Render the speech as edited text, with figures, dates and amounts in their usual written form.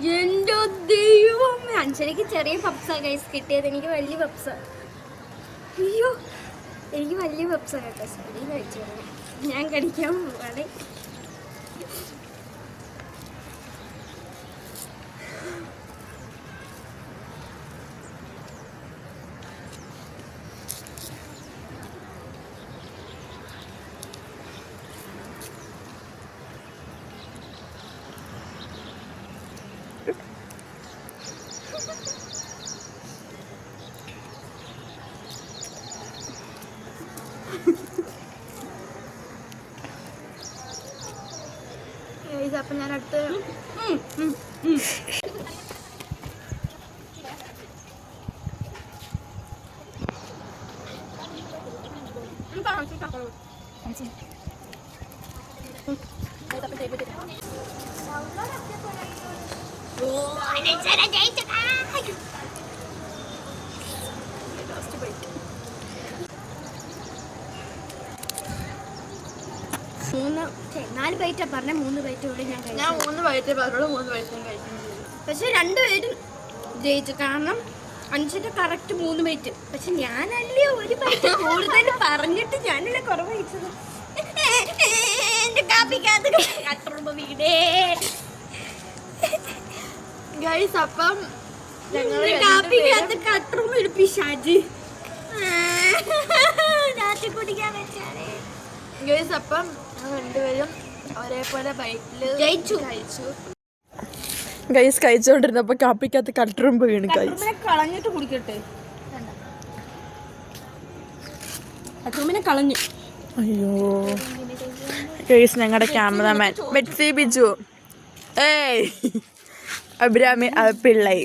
എന്റെ ദൈവം, അഞ്ചരക്ക് ചെറിയ പപ്സാ ഗൈസ് കിട്ടിയത്. എനിക്ക് വലിയ പപ്സാ. അയ്യോ, എനിക്ക് വലിയ പപ്സാ കേട്ടോ. ശരി കഴിച്ചു, ഞാൻ കടിക്കാൻ പോവാണ്. അപ്പം ഞാൻ അടുത്ത് നാല് ബൈറ്റാ പറഞ്ഞ 3 ബൈറ്റ് കൂടി ഞാൻ 3 ബൈറ്റ് പറഞ്ഞോളൂ. 3 ബൈറ്റും കഴിക്കുന്നു. പക്ഷെ 2 പേരും ജയിച്ചു. കാരണം 5 കറക്റ്റ് 3 ബൈറ്റ്. പക്ഷെ ഞാനല്ലേ 1 ബൈറ്റ് കൂടുതൽ പറഞ്ഞിട്ട് ഞാനല്ലേ കുറവ് കഴിച്ചത്. എന്റെ കാപ്പിക്കകത്ത് കട്ടുറുമ്പ് വീടേ ഗൈസ്. അപ്പം കാപ്പിക്കകത്ത് കട്ടുറുമ്പ് പിശാച് രാത്രി കുടിക്കാൻ വെച്ചാലേ ഗൈസ്. അപ്പം രണ്ടുപേരും ഒരേപോലെ ബൈറ്റിൽ കഴിച്ചു. ഗൈസ് കഴിച്ചോണ്ടിരുന്നപ്പോ കാപ്പിക്കകത്ത് കട്ടുറുമ്പ് വീണ്. കളഞ്ഞിട്ട് കുടിക്കട്ടെ. കട്ടുറുമ്പിനെ കളഞ്ഞു. അയ്യോ ഗൈസ്, ഞങ്ങളുടെ ക്യാമറമാൻ മെറ്റ്സി ബിജു, ഏയ് അബ്രാമി പിള്ളൈ.